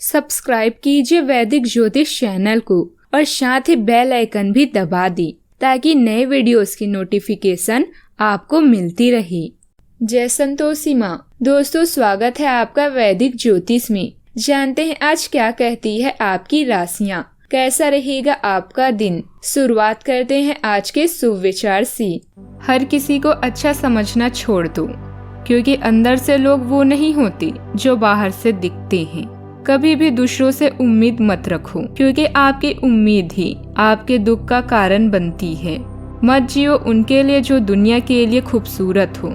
Subscribe कीजिए वैदिक ज्योतिष चैनल को और साथ ही बेल आइकन भी दबा दी ताकि नए वीडियोस की नोटिफिकेशन आपको मिलती रहे। जय संतोषी माँ। दोस्तों, स्वागत है आपका वैदिक ज्योतिष में। जानते हैं आज क्या कहती है आपकी राशियाँ, कैसा रहेगा आपका दिन। शुरुआत करते हैं आज के शुभ विचार से। हर किसी को अच्छा समझना छोड़ दो, क्योंकि अंदर से लोग वो नहीं होते जो बाहर से दिखते हैं। कभी भी दूसरों से उम्मीद मत रखो, क्योंकि आपकी उम्मीद ही आपके दुख का कारण बनती है। मत जियो उनके लिए जो दुनिया के लिए खूबसूरत हो,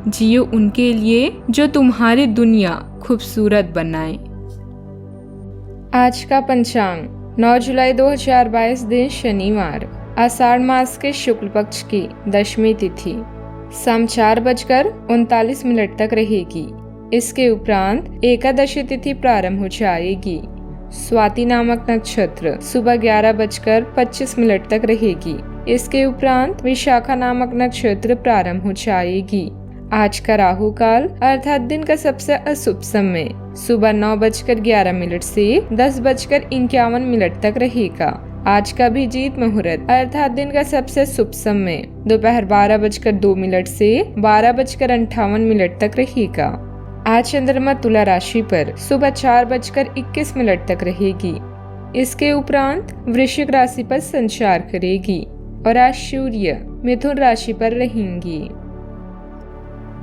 जियो उनके लिए जो तुम्हारी दुनिया खूबसूरत बनाए। आज का पंचांग 9 जुलाई 2022 दिन शनिवार, आषाढ़ मास के शुक्ल पक्ष की दशमी तिथि शाम 4:39 तक रहेगी। इसके उपरांत एकादशी तिथि प्रारंभ हो जाएगी। स्वाति नामक नक्षत्र सुबह 11:25 तक रहेगी। इसके उपरांत विशाखा नामक नक्षत्र प्रारंभ हो जाएगी। आज का राहु काल अर्थात दिन का सबसे अशुभ समय सुबह 9:11 से 10:51 तक रहेगा। आज का अभिजीत मुहूर्त अर्थात दिन का सबसे शुभ समय दोपहर 12:02 से 12:58 तक रहेगा। आज चंद्रमा तुला राशि पर सुबह 4:21 तक रहेगी। इसके उपरांत वृश्चिक राशि पर संचार करेगी और आज सूर्य मिथुन राशि पर रहेंगी।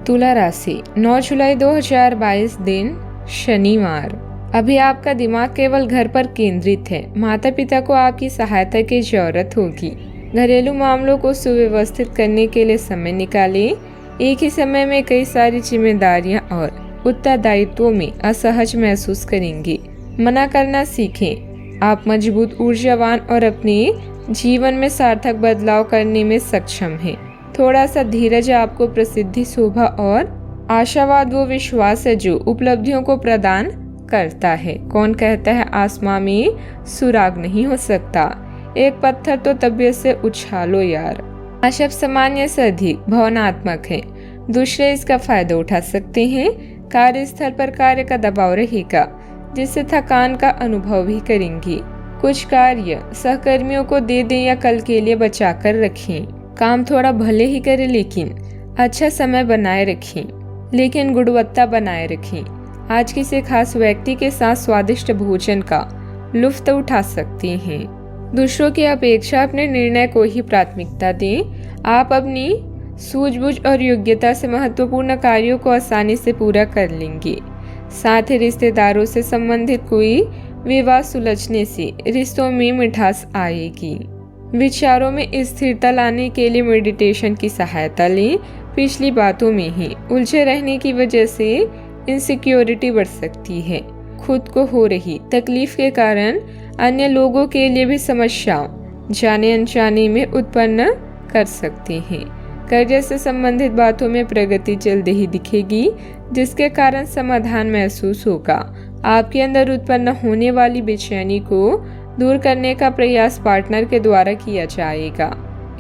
तुला राशि 9 जुलाई 2022 दिन शनिवार। अभी आपका दिमाग केवल घर पर केंद्रित है। माता पिता को आपकी सहायता की जरूरत होगी। घरेलू मामलों को सुव्यवस्थित करने के लिए समय निकालें। एक ही समय में कई सारी जिम्मेदारियां और उत्तरदायित्वों में असहज महसूस करेंगे। मना करना सीखें। आप मजबूत, ऊर्जावान और अपने जीवन में सार्थक बदलाव करने में सक्षम हैं। थोड़ा सा धीरज आपको प्रसिद्धि, शोभा और आशावाद वो विश्वास है जो उपलब्धियों को प्रदान करता है। कौन कहता है आसमां में सुराग नहीं हो सकता। एक पत्थर तो तबीयत से उछालो यार। आज आप सामान्य से अधिक भावनात्मक हैं। दूसरे इसका फायदा उठा सकते हैं। कार्यस्थल पर कार्य का दबाव रहेगा, जिससे थकान का अनुभव भी करेंगी। कुछ कार्य सहकर्मियों को दे दें या कल के लिए बचा कर रखें। काम थोड़ा भले ही करें, लेकिन अच्छा समय बनाए रखें, लेकिन गुणवत्ता बनाए रखें। आज किसी खास व्यक्ति के साथ स्वादिष्ट भोजन का लुत्फ उठा सकते हैं। दूसरों की अपेक्षा अपने निर्णय को ही प्राथमिकता दें। आप अपनी सूझबूझ और योग्यता से महत्वपूर्ण कार्यों को आसानी से पूरा कर लेंगे। साथ ही रिश्तेदारों से संबंधित कोई विवाद सुलझने से रिश्तों में मिठास आएगी। विचारों में स्थिरता लाने के लिए मेडिटेशन की सहायता लें। पिछली बातों में ही उलझे रहने की वजह से इनसिक्योरिटी बढ़ सकती है। खुद को हो रही तकलीफ के कारण अन्य लोगों के लिए भी समस्याओं जाने अनजाने में उत्पन्न कर सकते हैं। कर्ज से संबंधित बातों में प्रगति जल्द ही दिखेगी, जिसके कारण समाधान महसूस होगा। आपके अंदर उत्पन्न होने वाली बेचैनी को दूर करने का प्रयास पार्टनर के द्वारा किया जाएगा।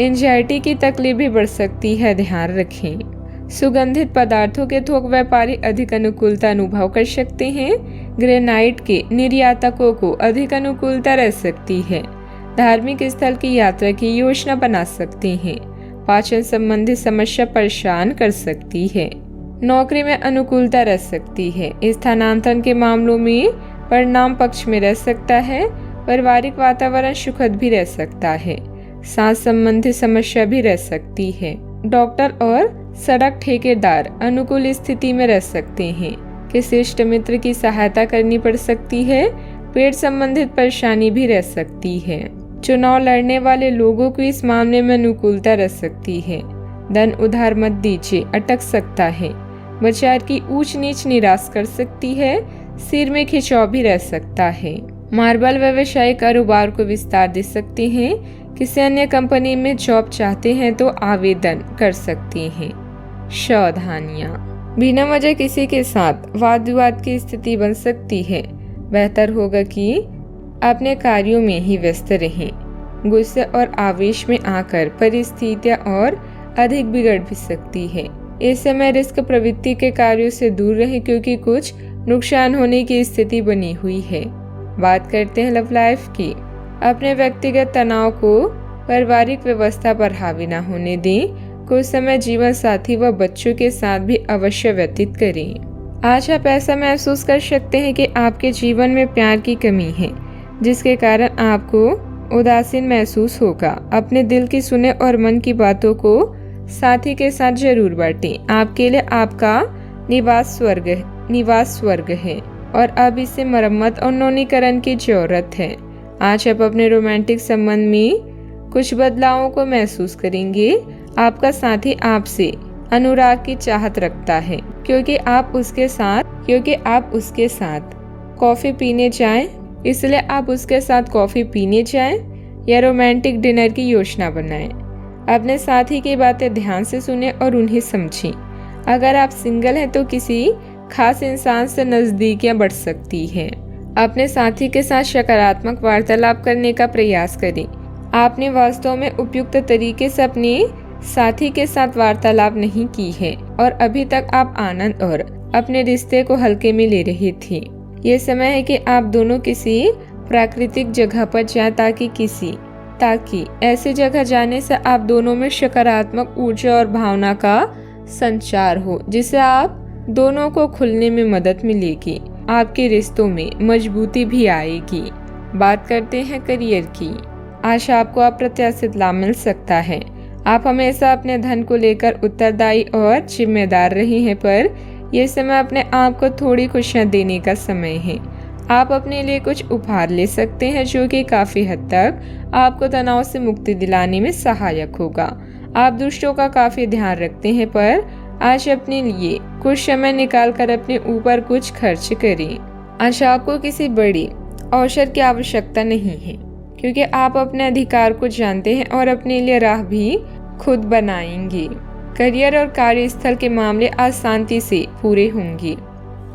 एंजाइटी की तकलीफ भी बढ़ सकती है, ध्यान रखें। सुगंधित पदार्थों के थोक व्यापारी अधिक अनुकूलता अनुभव कर सकते हैं। ग्रेनाइट के निर्यातकों को अधिक अनुकूलता रह सकती है। धार्मिक स्थल की यात्रा की योजना बना सकते हैं। पाचन संबंधी समस्या परेशान कर सकती है। नौकरी में अनुकूलता रह सकती है। स्थानांतरण के मामलों में परिणाम पक्ष में रह सकता है। पारिवारिक वातावरण सुखद भी रह सकता है। सांस संबंधी समस्या भी रह सकती है। डॉक्टर और सड़क ठेकेदार अनुकूल स्थिति में रह सकते हैं। किसी इष्ट मित्र की सहायता करनी पड़ सकती है। पेट संबंधित परेशानी भी रह सकती है। चुनाव लड़ने वाले लोगों को इस मामले में अनुकूलता रह सकती है। धन उधार मत दीजिए, अटक सकता है। बाजार की ऊंच नीच निराश कर सकती है। सिर में खिंचाव भी रह सकता है। मार्बल व्यवसाय कारोबार को विस्तार दे सकते हैं। किसी अन्य कंपनी में जॉब चाहते हैं तो आवेदन कर सकते हैं। सावधानियां, बिना वजह किसी के साथ वाद विवाद की स्थिति बन सकती है। बेहतर होगा कि अपने कार्यों में ही व्यस्त रहें। गुस्से और आवेश में आकर परिस्थितियां और अधिक बिगड़ भी सकती है। इस समय रिस्क प्रवृत्ति के कार्यों से दूर रहें, क्योंकि कुछ नुकसान होने की स्थिति बनी हुई है। बात करते हैं लव लाइफ की। अपने व्यक्तिगत तनाव को पारिवारिक व्यवस्था पर हावी न होने दें। कुछ समय जीवन साथी व बच्चों के साथ भी अवश्य व्यतीत करें। आज आप ऐसा महसूस कर सकते हैं कि आपके जीवन में प्यार की कमी है, जिसके कारण आपको उदासीन महसूस होगा। अपने दिल की सुने और मन की बातों को साथी के साथ जरूर बांटें। आपके लिए आपका निवास स्वर्ग है और अब इसे मरम्मत और नवीनीकरण की जरूरत है। आज आप अपने रोमांटिक संबंध में कुछ बदलावों को महसूस करेंगे। आपका साथी आपसे अनुराग की चाहत रखता है, क्योंकि आप उसके साथ कॉफी पीने जाएं, इसलिए आप उसके साथ कॉफी पीने जाएं या रोमांटिक डिनर की योजना बनाएं। अपने साथी की बातें ध्यान से सुनें और उन्हें समझें। अगर आप सिंगल हैं तो किसी खास इंसान से नजदीकियां बढ़ सकती हैं। अपने साथी के साथ सकारात्मक वार्तालाप करने का प्रयास करें। आपने वास्तव में उपयुक्त तरीके से अपने साथी के साथ वार्तालाप नहीं की है और अभी तक आप आनंद और अपने रिश्ते को हल्के में ले रहे थे। ये समय है कि आप दोनों किसी प्राकृतिक जगह पर जाएं ताकि ऐसी जगह जाने से आप दोनों में सकारात्मक ऊर्जा और भावना का संचार हो, जिससे आप दोनों को खुलने में मदद मिलेगी। आपके रिश्तों में मजबूती भी आएगी। बात करते हैं करियर की। आज आपको अप्रत्याशित लाभ मिल सकता है। आप हमेशा अपने धन को लेकर उत्तरदायी और जिम्मेदार रहे हैं, पर यह समय अपने आप को थोड़ी खुशियां देने का समय है। आप अपने लिए कुछ उपहार ले सकते हैं, जो कि काफी हद तक आपको तनाव से मुक्ति दिलाने में सहायक होगा। आप दूसरों का काफी ध्यान रखते हैं, पर आज अपने लिए कुछ समय निकालकर अपने ऊपर कुछ खर्च करें। आज आपको किसी बड़ी अवसर की आवश्यकता नहीं है, क्योंकि आप अपने अधिकार को जानते हैं और अपने लिए राह भी खुद बनाएंगे। करियर और कार्यस्थल के मामले आज शांति से पूरे होंगे।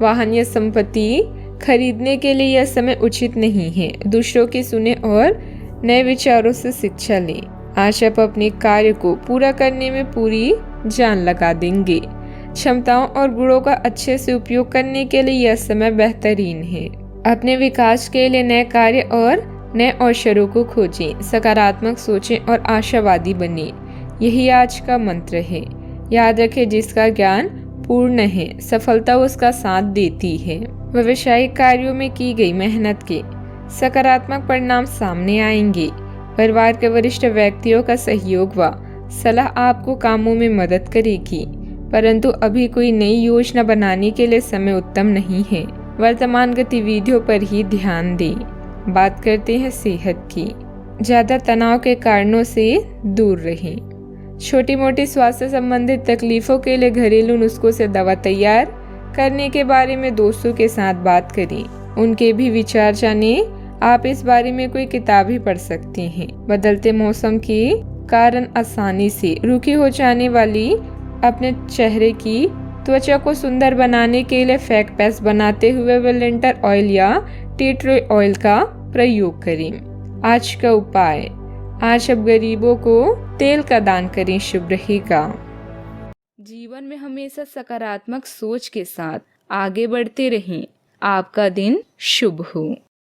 वाहन या संपत्ति खरीदने के लिए यह समय उचित नहीं है। दूसरों की सुने और नए विचारों से शिक्षा लें। आज आप अपने कार्य को पूरा करने में पूरी जान लगा देंगे। क्षमताओं और गुणों का अच्छे से उपयोग करने के लिए यह समय बेहतरीन है। अपने विकास के लिए नए कार्य और नए अवसरों को खोजें। सकारात्मक सोचें और आशावादी बनें। यही आज का मंत्र है। याद रखें, जिसका ज्ञान पूर्ण है, सफलता उसका साथ देती है। व्यावसायिक कार्यों में की गई मेहनत के सकारात्मक परिणाम सामने आएंगे। परिवार के वरिष्ठ व्यक्तियों का सहयोग व सलाह आपको कामों में मदद करेगी, परंतु अभी कोई नई योजना बनाने के लिए समय उत्तम नहीं है। वर्तमान गतिविधियों पर ही ध्यान दें। बात करते हैं सेहत की। ज्यादा तनाव के कारणों से दूर रहें। छोटी मोटी स्वास्थ्य संबंधित तकलीफों के लिए घरेलू नुस्खों से दवा तैयार करने के बारे में दोस्तों के साथ बात करें। उनके भी विचार जानें। आप इस बारे में कोई किताब भी पढ़ सकते हैं। बदलते मौसम के कारण आसानी से रूखी हो जाने वाली अपने चेहरे की त्वचा को सुंदर बनाने के लिए फेक पैस बनाते हुए वेलेंटर ऑयल या टी ट्री ऑयल का प्रयोग करें। आज का उपाय, आज अब गरीबों को तेल का दान करें, शुभ रहेगा। जीवन में हमेशा सकारात्मक सोच के साथ आगे बढ़ते रहें। आपका दिन शुभ हो।